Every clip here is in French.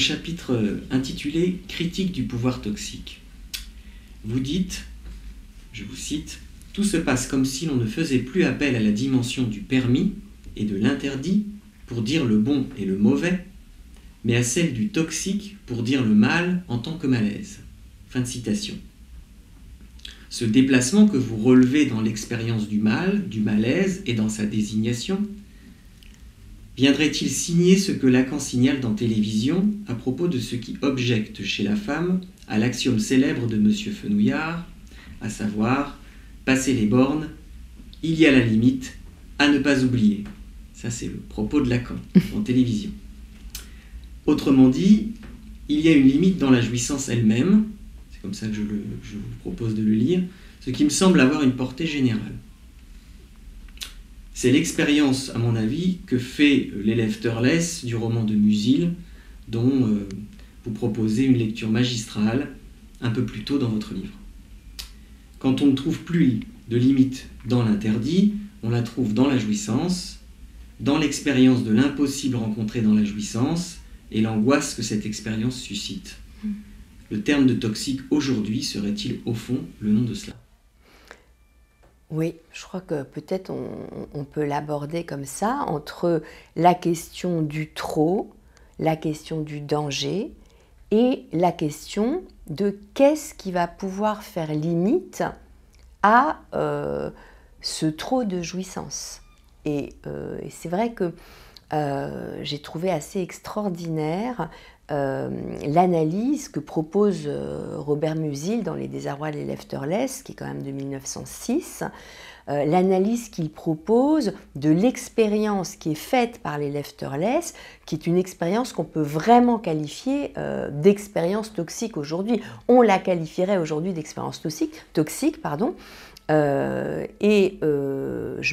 chapitre intitulé « Critique du pouvoir toxique ». Vous dites, je vous cite, « Tout se passe comme si l'on ne faisait plus appel à la dimension du permis et de l'interdit pour dire le bon et le mauvais, mais à celle du toxique pour dire le mal en tant que malaise. » Fin de citation. Ce déplacement que vous relevez dans l'expérience du mal, du malaise et dans sa désignation, viendrait-il signer ce que Lacan signale dans Télévision à propos de ce qui objecte chez la femme à l'axiome célèbre de M. Fenouillard, à savoir « passer les bornes, il y a la limite, à ne pas oublier ». Ça, c'est le propos de Lacan en Télévision. Autrement dit, il y a une limite dans la jouissance elle-même, c'est comme ça que je vous propose de le lire, ce qui me semble avoir une portée générale. C'est l'expérience, à mon avis, que fait l'élève Thurles du roman de Musil, dont vous proposez une lecture magistrale un peu plus tôt dans votre livre. Quand on ne trouve plus de limite dans l'interdit, on la trouve dans la jouissance, dans l'expérience de l'impossible rencontré dans la jouissance et l'angoisse que cette expérience suscite. Le terme de toxique aujourd'hui serait-il au fond le nom de cela? Oui, je crois que peut-être on peut l'aborder comme ça, entre la question du trop, la question du danger et la question de qu'est-ce qui va pouvoir faire limite à ce trop de jouissance. Et c'est vrai que j'ai trouvé assez extraordinaire l'analyse que propose Robert Musil dans Les désarrois de l'élève Thurles, qui est quand même de 1906, l'analyse qu'il propose de l'expérience qui est faite par l'élève Thurles, qui est une expérience qu'on peut vraiment qualifier d'expérience toxique aujourd'hui. On la qualifierait aujourd'hui d'expérience toxique, pardon. Je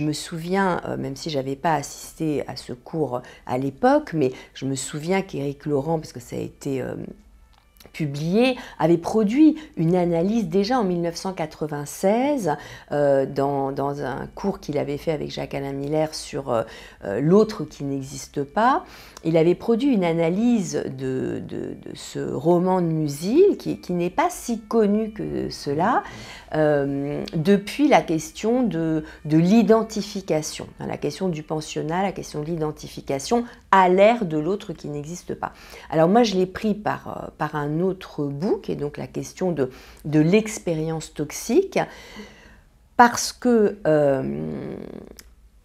me souviens, même si je n'avais pas assisté à ce cours à l'époque, mais je me souviens qu'Éric Laurent, parce que ça a été publié, avait produit une analyse déjà en 1996 dans un cours qu'il avait fait avec Jacques-Alain Miller sur l'autre qui n'existe pas. Il avait produit une analyse de ce roman de Musil qui n'est pas si connu que cela, depuis la question de l'identification, la question du pensionnat, la question de l'identification à l'ère de l'autre qui n'existe pas. Alors moi je l'ai pris par un autre bout, qui est donc la question de l'expérience toxique, parce que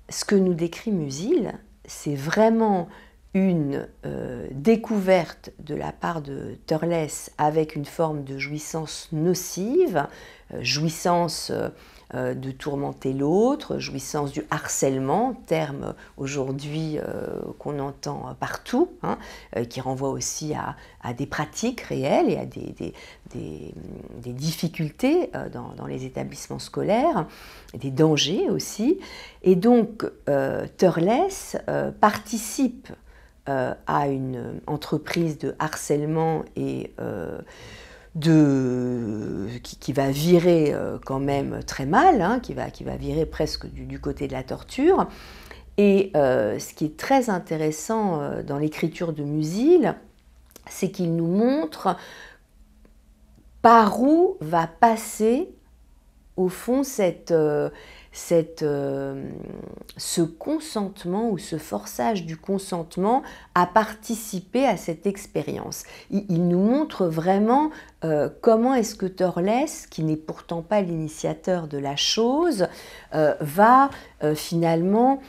ce que nous décrit Musil, c'est vraiment une découverte de la part de Thurles avec une forme de jouissance nocive, jouissance de tourmenter l'autre, jouissance du harcèlement, terme aujourd'hui qu'on entend partout, hein, qui renvoie aussi à des pratiques réelles et à des difficultés dans les établissements scolaires, des dangers aussi. Et donc Thurles participe à une entreprise de harcèlement et qui va virer quand même très mal, hein, qui va virer presque du côté de la torture. Et ce qui est très intéressant dans l'écriture de Musil, c'est qu'il nous montre par où va passer au fond ce consentement ou ce forçage du consentement à participer à cette expérience. Il nous montre vraiment comment est-ce que Thurles, qui n'est pourtant pas l'initiateur de la chose, va finalement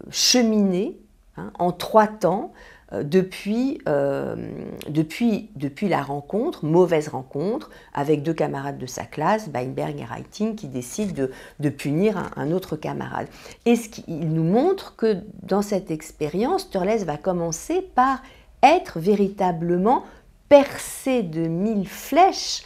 cheminer, hein, en 3 temps, depuis la rencontre, mauvaise rencontre, avec 2 camarades de sa classe, Weinberg et Reiting, qui décident de punir un autre camarade. Et il nous montre que dans cette expérience, Thurles va commencer par être véritablement percé de 1000 flèches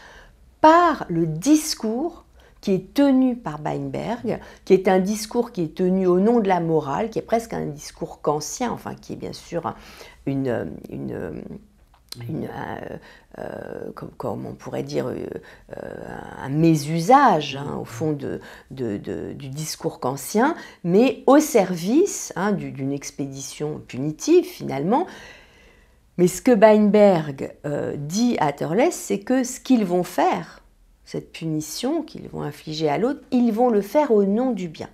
par le discours qui est tenu par Weinberg, qui est un discours qui est tenu au nom de la morale, qui est presque un discours kantien, enfin qui est bien sûr comme on pourrait dire, un mésusage, hein, au fond du discours kantien, mais au service, hein, d'une expédition punitive finalement, Mais ce que Weinberg dit à Thorless, c'est que ce qu'ils vont faire, cette punition qu'ils vont infliger à l'autre, ils vont le faire au nom du bien.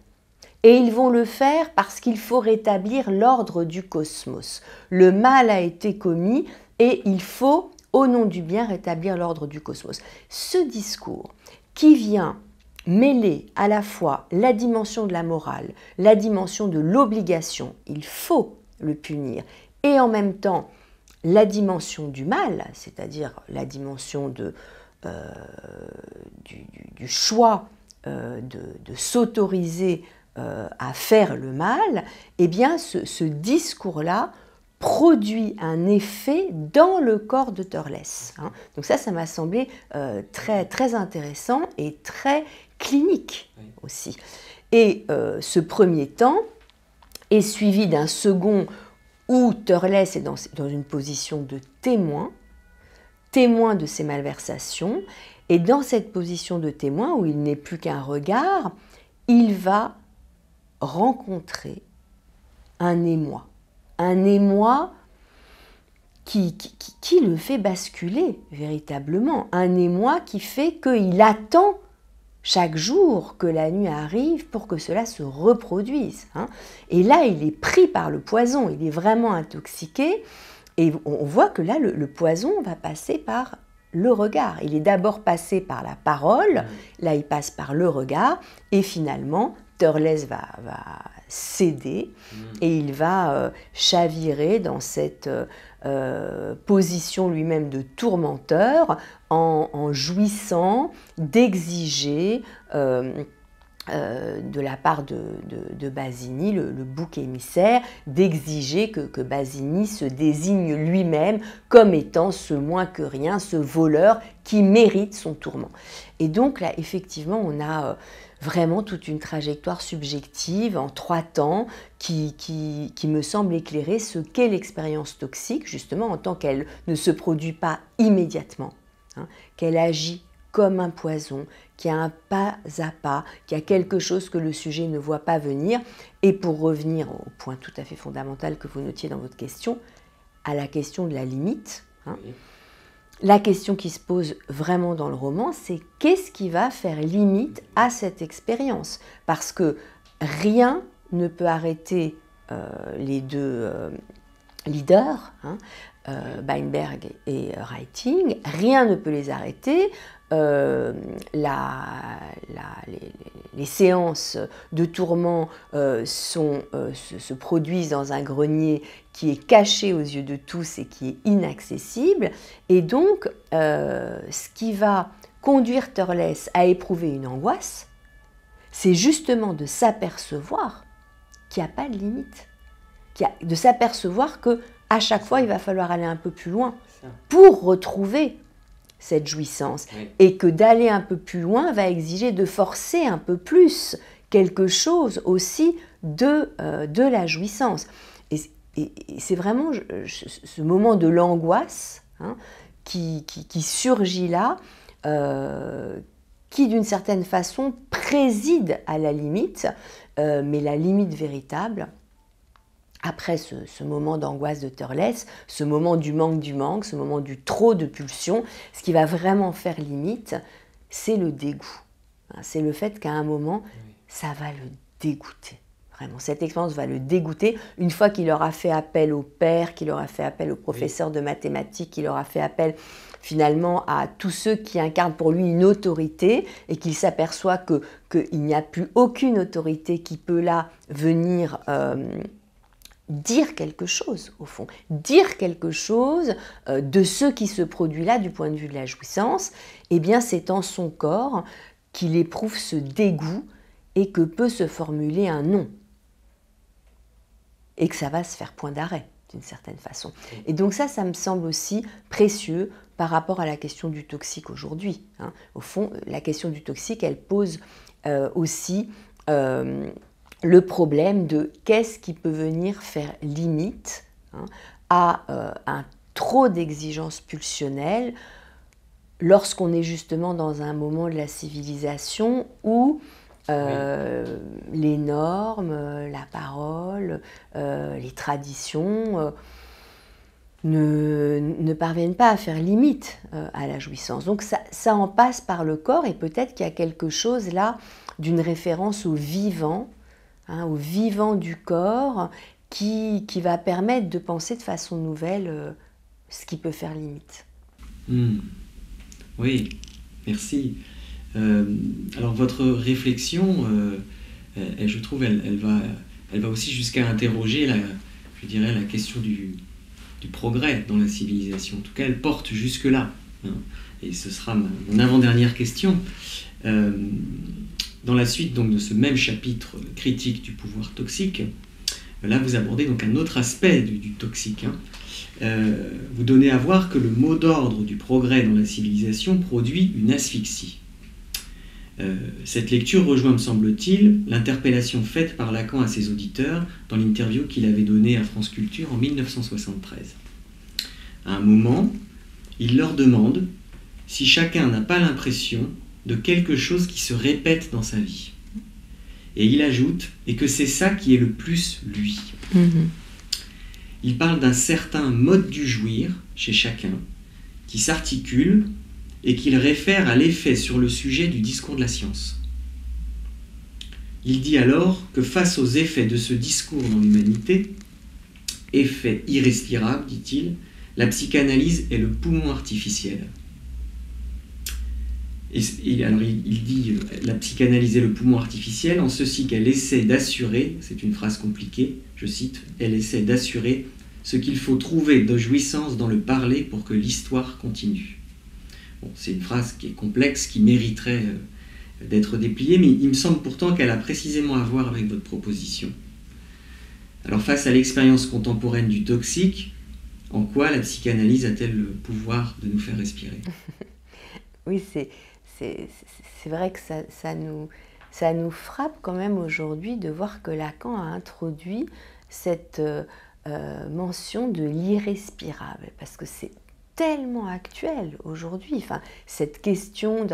Et ils vont le faire parce qu'il faut rétablir l'ordre du cosmos. Le mal a été commis et il faut, au nom du bien, rétablir l'ordre du cosmos. Ce discours qui vient mêler à la fois la dimension de la morale, la dimension de l'obligation, il faut le punir, et en même temps la dimension du mal, c'est-à-dire la dimension du choix de s'autoriser à faire le mal, eh bien ce discours-là produit un effet dans le corps de Thorless. Donc ça m'a semblé très, très intéressant et très clinique aussi. Et ce premier temps est suivi d'un second où Thorless est dans une position de témoin de ses malversations, et dans cette position de témoin, où il n'est plus qu'un regard, il va rencontrer un émoi qui le fait basculer véritablement, un émoi qui fait qu'il attend chaque jour que la nuit arrive pour que cela se reproduise. Et là, il est pris par le poison, il est vraiment intoxiqué, et on voit que là, le poison va passer par le regard. Il est d'abord passé par la parole, là il passe par le regard, et finalement, Thorless va céder, et il va chavirer dans cette position lui-même de tourmenteur, en jouissant d'exiger de la part de Basini, le bouc émissaire, d'exiger que Basini se désigne lui-même comme étant ce moins que rien, ce voleur qui mérite son tourment. Et donc là, effectivement, on a vraiment toute une trajectoire subjective en 3 temps qui me semble éclairer ce qu'est l'expérience toxique, justement en tant qu'elle ne se produit pas immédiatement, qu'elle agit comme un poison, qui a un pas à pas, qui a quelque chose que le sujet ne voit pas venir. Et pour revenir au point tout à fait fondamental que vous notiez dans votre question, à la question de la limite, la question qui se pose vraiment dans le roman, c'est qu'est-ce qui va faire limite à cette expérience? Parce que rien ne peut arrêter les deux leaders, Weinberg et Reiting, rien ne peut les arrêter. Les séances de tourment se produisent dans un grenier qui est caché aux yeux de tous et qui est inaccessible. Et donc, ce qui va conduire Thorless à éprouver une angoisse, c'est justement de s'apercevoir qu'il n'y a pas de limite, de s'apercevoir qu'à chaque fois, il va falloir aller un peu plus loin pour retrouver cette jouissance, et que d'aller un peu plus loin va exiger de forcer un peu plus quelque chose aussi de la jouissance. Et c'est vraiment ce moment de l'angoisse qui surgit là, qui d'une certaine façon préside à la limite, mais la limite véritable, après ce moment d'angoisse de Thorless, ce moment du manque, ce moment du trop de pulsion, ce qui va vraiment faire limite, c'est le dégoût. C'est le fait qu'à un moment, ça va le dégoûter. Vraiment, cette expérience va le dégoûter. Une fois qu'il aura fait appel au père, qu'il aura fait appel au professeur de mathématiques, qu'il aura fait appel finalement à tous ceux qui incarnent pour lui une autorité, et qu'il s'aperçoit qu'il n'y a plus aucune autorité qui peut là venir dire quelque chose, au fond, dire quelque chose de ce qui se produit là du point de vue de la jouissance, eh bien c'est en son corps qu'il éprouve ce dégoût et que peut se formuler un non. Et que ça va se faire point d'arrêt, d'une certaine façon. Et donc ça me semble aussi précieux par rapport à la question du toxique aujourd'hui. Au fond, la question du toxique, elle pose aussi le problème de qu'est-ce qui peut venir faire limite à un trop d'exigences pulsionnelles lorsqu'on est justement dans un moment de la civilisation où les normes, la parole, les traditions ne parviennent pas à faire limite à la jouissance. Donc ça en passe par le corps, et peut-être qu'il y a quelque chose là d'une référence au vivant du corps, qui va permettre de penser de façon nouvelle ce qui peut faire limite. Oui, merci. Alors votre réflexion, je trouve, elle va aussi jusqu'à interroger la question du progrès dans la civilisation. En tout cas, elle porte jusque-là. Et ce sera mon avant-dernière question. Dans la suite donc, de ce même chapitre critique du pouvoir toxique, là vous abordez donc un autre aspect du toxique. Vous donnez à voir que le mot d'ordre du progrès dans la civilisation produit une asphyxie. Cette lecture rejoint, me semble-t-il, l'interpellation faite par Lacan à ses auditeurs dans l'interview qu'il avait donnée à France Culture en 1973. À un moment, il leur demande si chacun n'a pas l'impression de quelque chose qui se répète dans sa vie. Et il ajoute, et que c'est ça qui est le plus lui. Il parle d'un certain mode du jouir chez chacun, qui s'articule et qu'il réfère à l'effet sur le sujet du discours de la science. Il dit alors que face aux effets de ce discours dans l'humanité, effet irrespirable, dit-il, la psychanalyse est le poumon artificiel. Alors il dit la psychanalyse est le poumon artificiel en ceci qu'elle essaie d'assurer, c'est une phrase compliquée, je cite, elle essaie d'assurer ce qu'il faut trouver de jouissance dans le parler pour que l'histoire continue. Bon, c'est une phrase qui est complexe, qui mériterait d'être dépliée, mais il me semble pourtant qu'elle a précisément à voir avec votre proposition. Alors face à l'expérience contemporaine du toxique, en quoi la psychanalyse a-t-elle le pouvoir de nous faire respirer? Oui, c'est vrai que ça nous frappe quand même aujourd'hui de voir que Lacan a introduit cette mention de l'irrespirable, parce que c'est tellement actuel aujourd'hui. Enfin, cette question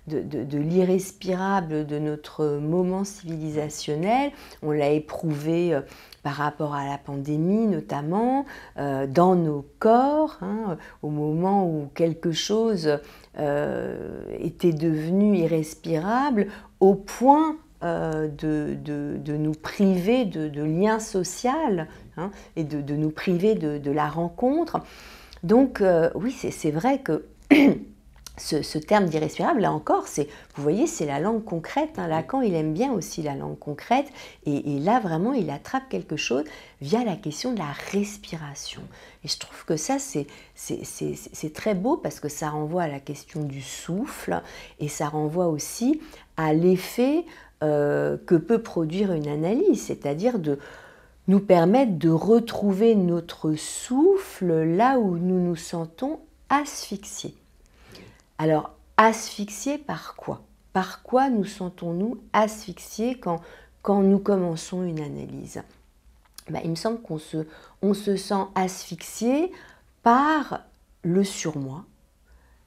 de l'irrespirable de notre moment civilisationnel, on l'a éprouvé par rapport à la pandémie notamment, dans nos corps, au moment où quelque chose était devenu irrespirable, au point de nous priver de liens sociaux, et de nous priver de la rencontre. Donc oui, c'est vrai que ce terme d'irrespirable, là encore, vous voyez, c'est la langue concrète. Lacan, il aime bien aussi la langue concrète. Et là, vraiment, il attrape quelque chose via la question de la respiration. Et je trouve que ça, c'est très beau, parce que ça renvoie à la question du souffle, et ça renvoie aussi à l'effet que peut produire une analyse, c'est-à-dire de nous permettre de retrouver notre souffle là où nous nous sentons asphyxiés. Alors, asphyxiés par quoi? Par quoi nous sentons-nous asphyxiés quand nous commençons une analyse? Il me semble qu'on se sent asphyxié par le surmoi,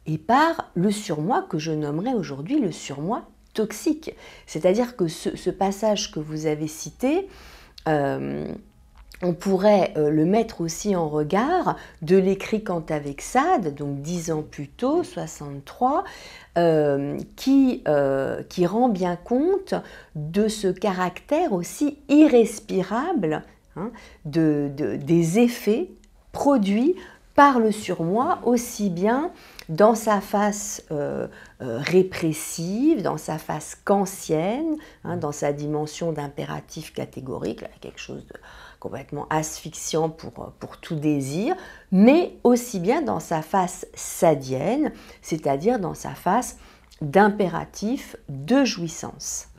et par le surmoi que je nommerais aujourd'hui le surmoi toxique. C'est-à-dire que ce passage que vous avez cité, on pourrait le mettre aussi en regard de l'écrit Kant avec Sade, donc 10 ans plus tôt, 63, qui rend bien compte de ce caractère aussi irrespirable des effets produits par le surmoi, aussi bien dans sa face répressive, dans sa face kantienne, dans sa dimension d'impératif catégorique, là, quelque chose de complètement asphyxiant pour tout désir, mais aussi bien dans sa face sadienne, c'est-à-dire dans sa face d'impératif de jouissance.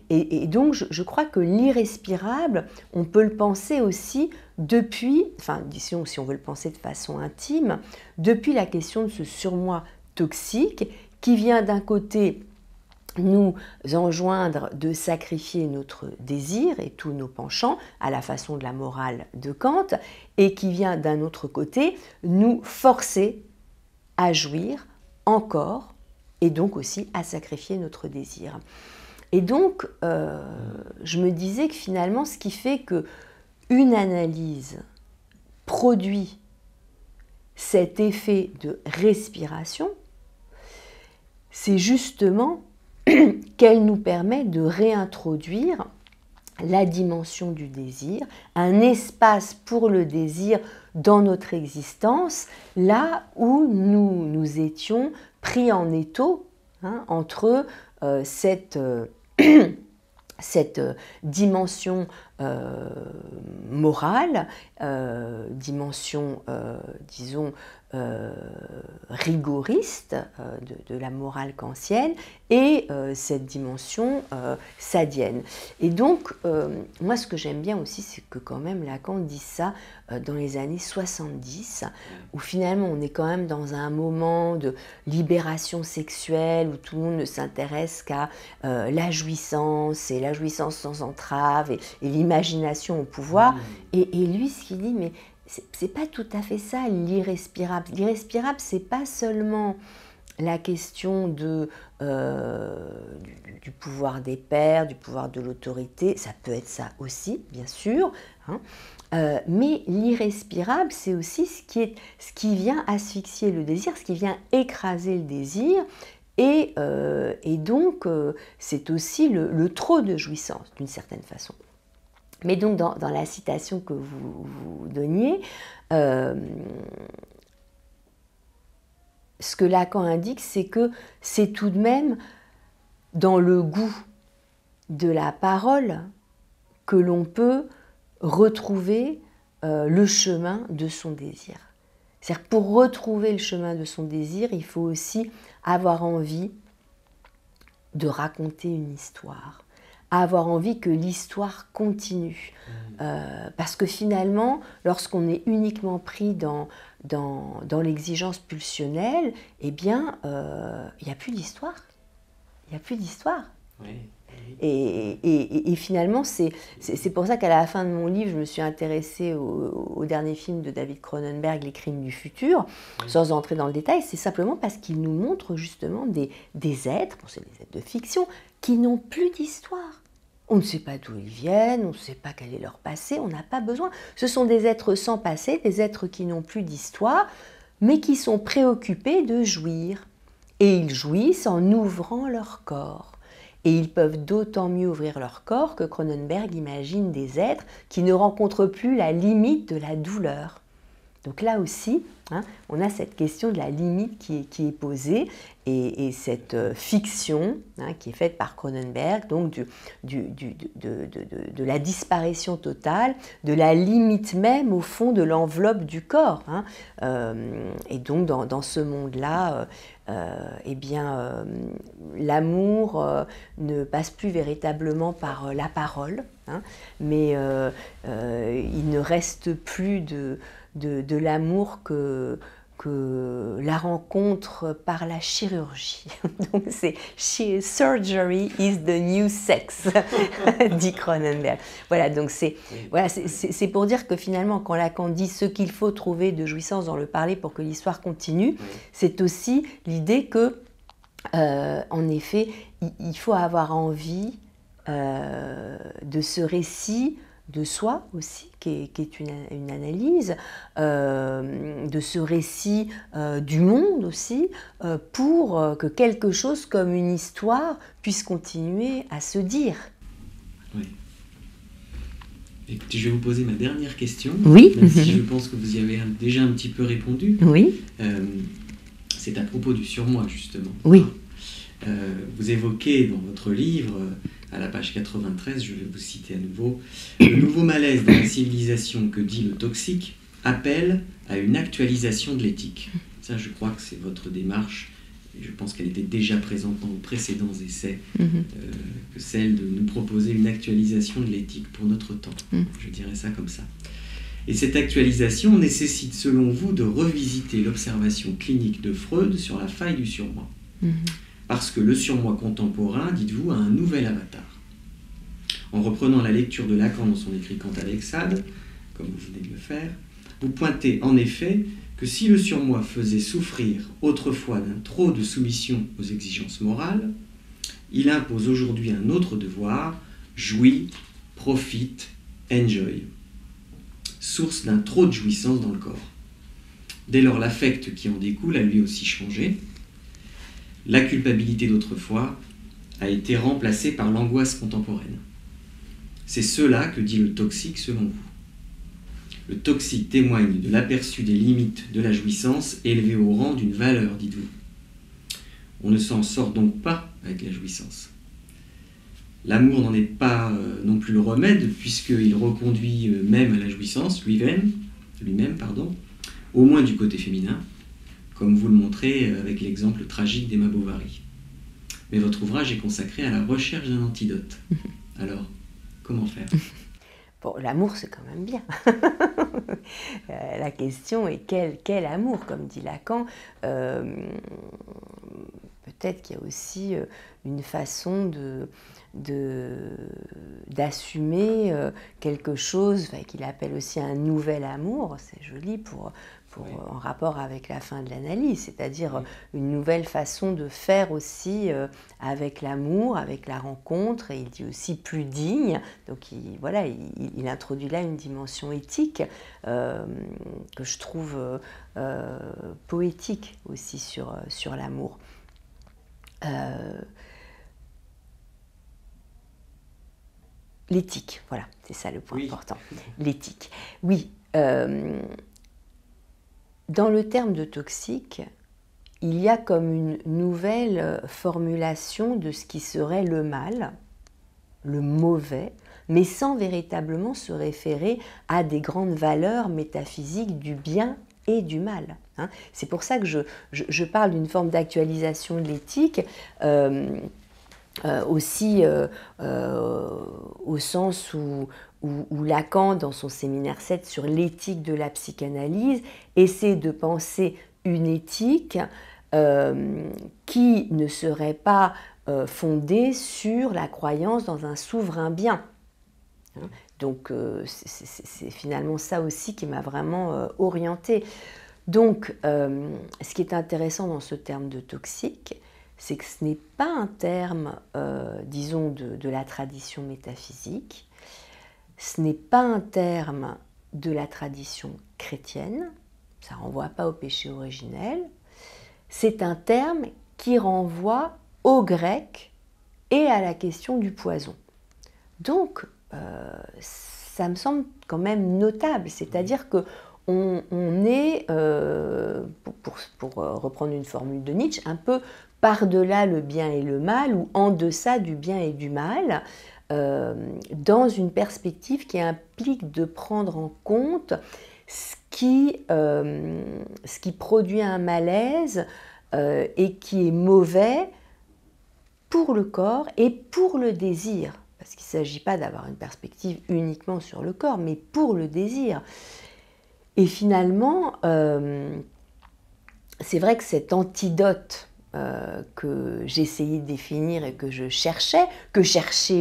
Et donc je crois que l'irrespirable, on peut le penser aussi depuis, enfin disons si on veut le penser de façon intime, depuis la question de ce surmoi toxique qui vient d'un côté nous enjoindre de sacrifier notre désir et tous nos penchants à la façon de la morale de Kant, et qui vient d'un autre côté nous forcer à jouir encore, et donc aussi à sacrifier notre désir. Et donc, je me disais que finalement, ce qui fait qu'une analyse produit cet effet de respiration, c'est justement qu'elle nous permet de réintroduire la dimension du désir, un espace pour le désir dans notre existence, là où nous étions pris en étau entre cette dimension morale, dimension, disons, rigoriste de la morale kantienne et cette dimension sadienne. Et donc, moi, ce que j'aime bien aussi, c'est que quand même Lacan dit ça dans les années 70, où finalement on est quand même dans un moment de libération sexuelle, où tout le monde ne s'intéresse qu'à la jouissance, et la jouissance sans entrave, et l'imagination au pouvoir. Et lui, ce qu'il dit, mais c'est pas tout à fait ça, l'irrespirable. L'irrespirable, c'est pas seulement la question du pouvoir des pères, du pouvoir de l'autorité, ça peut être ça aussi, bien sûr, mais l'irrespirable, c'est aussi ce qui vient asphyxier le désir, ce qui vient écraser le désir, et donc c'est aussi le trop de jouissance, d'une certaine façon. Mais donc, dans la citation que vous donniez, ce que Lacan indique, c'est que c'est tout de même dans le goût de la parole que l'on peut retrouver le chemin de son désir. C'est-à-dire, pour retrouver le chemin de son désir, il faut aussi avoir envie de raconter une histoire, avoir envie que l'histoire continue. Parce que finalement, lorsqu'on est uniquement pris dans l'exigence pulsionnelle, eh bien, il n'y a plus d'histoire. Il n'y a plus d'histoire. Oui. Et finalement, c'est pour ça qu'à la fin de mon livre, je me suis intéressée au dernier film de David Cronenberg, Les Crimes du futur, sans entrer dans le détail. C'est simplement parce qu'il nous montre justement des êtres, bon, c'est des êtres de fiction, qui n'ont plus d'histoire. On ne sait pas d'où ils viennent, on ne sait pas quel est leur passé, on n'a pas besoin. Ce sont des êtres sans passé, des êtres qui n'ont plus d'histoire, mais qui sont préoccupés de jouir. Et ils jouissent en ouvrant leur corps. Et ils peuvent d'autant mieux ouvrir leur corps que Cronenberg imagine des êtres qui ne rencontrent plus la limite de la douleur. Donc là aussi, on a cette question de la limite qui est posée, et cette fiction qui est faite par Cronenberg, donc de la disparition totale, de la limite même au fond de l'enveloppe du corps. Et donc dans ce monde-là, eh bien, l'amour ne passe plus véritablement par la parole, mais il ne reste plus de l'amour que la rencontre par la chirurgie. Donc c'est surgery is the new sex, dit Cronenberg. Voilà, donc c'est pour dire que finalement, quand Lacan dit ce qu'il faut trouver de jouissance dans le parler pour que l'histoire continue, c'est aussi l'idée que, en effet, il faut avoir envie de ce récit de soi aussi, qui est une analyse, de ce récit du monde aussi, pour que quelque chose comme une histoire puisse continuer à se dire. Oui. Écoutez, je vais vous poser ma dernière question, oui. Même si je pense que vous y avez déjà un petit peu répondu. Oui. C'est à propos du surmoi, justement. Oui. Vous évoquez dans votre livre, à la page 93, je vais vous citer à nouveau, « Le nouveau malaise dans la civilisation que dit le toxique appelle à une actualisation de l'éthique. » Ça, je crois que c'est votre démarche, et je pense qu'elle était déjà présente dans vos précédents essais, que celle de nous proposer une actualisation de l'éthique pour notre temps. Je dirais ça comme ça. Et cette actualisation nécessite, selon vous, de revisiter l'observation clinique de Freud sur la faille du surmoi. Parce que le surmoi contemporain, dites-vous, a un nouvel avatar. En reprenant la lecture de Lacan dans son écrit Quant à l'exade, comme vous venez de le faire, vous pointez en effet que si le surmoi faisait souffrir autrefois d'un trop de soumission aux exigences morales, il impose aujourd'hui un autre devoir, jouis, profite, enjoy, source d'un trop de jouissance dans le corps. Dès lors, l'affect qui en découle a lui aussi changé. La culpabilité d'autrefois a été remplacée par l'angoisse contemporaine. C'est cela que dit le toxique selon vous. Le toxique témoigne de l'aperçu des limites de la jouissance élevée au rang d'une valeur, dites-vous. On ne s'en sort donc pas avec la jouissance. L'amour n'en est pas non plus le remède, puisqu'il reconduit même à la jouissance, lui-même, au moins du côté féminin, comme vous le montrez avec l'exemple tragique d'Emma Bovary. Mais votre ouvrage est consacré à la recherche d'un antidote. Alors, comment faire? Bon, l'amour, c'est quand même bien. La question est quel amour, comme dit Lacan. Peut-être qu'il y a aussi une façon d'assumer quelque chose qu'il appelle aussi un nouvel amour. C'est joli oui. En rapport avec la fin de l'analyse, c'est-à-dire une nouvelle façon de faire aussi avec l'amour, avec la rencontre, et il dit aussi plus digne. Donc il introduit là une dimension éthique que je trouve poétique aussi sur l'amour. L'éthique, voilà, c'est ça le point important. L'éthique. Oui. Dans le terme de toxique, il y a comme une nouvelle formulation de ce qui serait le mal, le mauvais, mais sans véritablement se référer à des grandes valeurs métaphysiques du bien et du mal. C'est pour ça que je parle d'une forme d'actualisation de l'éthique, aussi au sens où Lacan, dans son séminaire 7 sur l'éthique de la psychanalyse, essaie de penser une éthique qui ne serait pas fondée sur la croyance dans un souverain bien. Donc c'est finalement ça aussi qui m'a vraiment orientée. Donc ce qui est intéressant dans ce terme de toxique, c'est que ce n'est pas un terme, disons, de la tradition métaphysique, ce n'est pas un terme de la tradition chrétienne, ça ne renvoie pas au péché originel, c'est un terme qui renvoie au grec et à la question du poison. Donc, ça me semble quand même notable, c'est-à-dire qu'on est, pour reprendre une formule de Nietzsche, un peu par-delà le bien et le mal, ou en deçà du bien et du mal, dans une perspective qui implique de prendre en compte ce qui produit un malaise et qui est mauvais pour le corps et pour le désir. Parce qu'il ne s'agit pas d'avoir une perspective uniquement sur le corps, mais pour le désir. Et finalement, c'est vrai que cet antidote que j'essayais de définir et que cherchaient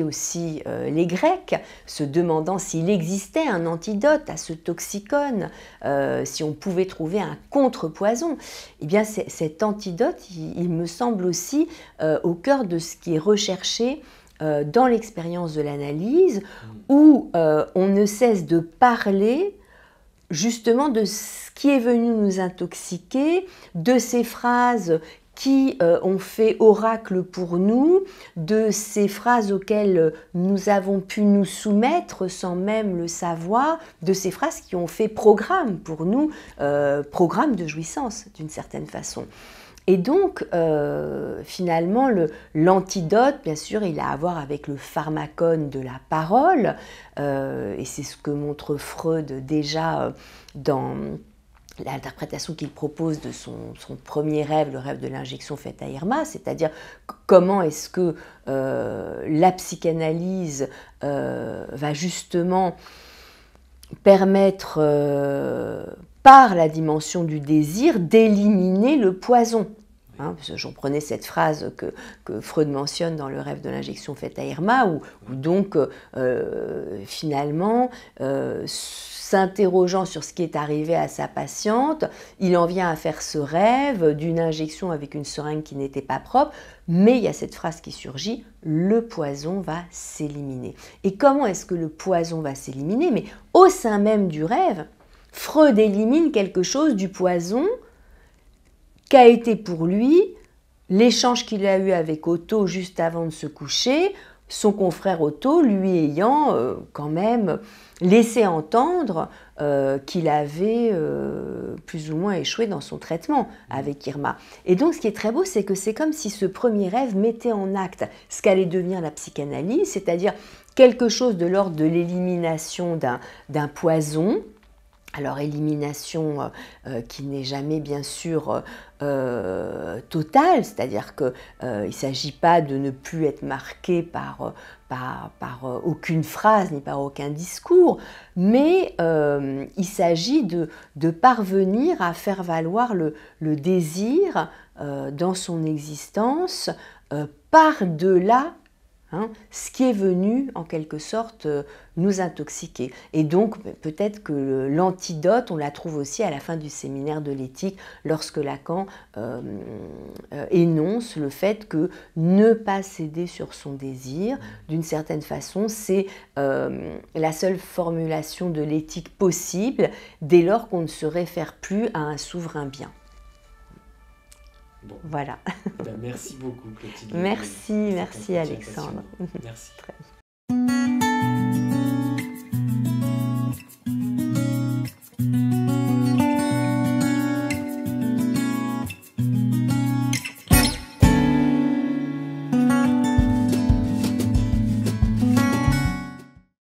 aussi les Grecs, se demandant s'il existait un antidote à ce toxicone, si on pouvait trouver un contrepoison, eh bien cet antidote, il me semble aussi au cœur de ce qui est recherché dans l'expérience de l'analyse, où on ne cesse de parler justement de ce qui est venu nous intoxiquer, de ces phrases qui ont fait oracle pour nous, de ces phrases auxquelles nous avons pu nous soumettre sans même le savoir, de ces phrases qui ont fait programme pour nous, programme de jouissance d'une certaine façon. Et donc, finalement, l'antidote, bien sûr, il a à voir avec le pharmacone de la parole, et c'est ce que montre Freud déjà dans l'interprétation qu'il propose de son premier rêve, le rêve de l'injection faite à Irma, c'est-à-dire comment est-ce que la psychanalyse va justement permettre, par la dimension du désir, d'éliminer le poison. J'en prenais cette phrase que Freud mentionne dans le rêve de l'injection faite à Irma, où donc finalement, s'interrogeant sur ce qui est arrivé à sa patiente, il en vient à faire ce rêve d'une injection avec une seringue qui n'était pas propre, mais il y a cette phrase qui surgit, le poison va s'éliminer. Et comment est-ce que le poison va s'éliminer? Mais au sein même du rêve, Freud élimine quelque chose du poison qu'a été pour lui l'échange qu'il a eu avec Otto juste avant de se coucher, son confrère Otto lui ayant quand même laissé entendre qu'il avait plus ou moins échoué dans son traitement avec Irma. Et donc ce qui est très beau, c'est que c'est comme si ce premier rêve mettait en acte ce qu'allait devenir la psychanalyse, c'est-à-dire quelque chose de l'ordre de l'élimination d'un poison. Alors élimination qui n'est jamais bien sûr totale, c'est-à-dire qu'il ne s'agit pas de ne plus être marqué par aucune phrase ni par aucun discours, mais il s'agit de parvenir à faire valoir le désir dans son existence par-delà ce qui est venu en quelque sorte nous intoxiquer. Et donc peut-être que l'antidote, on la trouve aussi à la fin du séminaire de l'éthique, lorsque Lacan énonce le fait que ne pas céder sur son désir, d'une certaine façon, c'est la seule formulation de l'éthique possible dès lors qu'on ne se réfère plus à un souverain bien. Bon. Voilà. Ben, merci beaucoup, Clotilde. Merci Alexandre. Merci.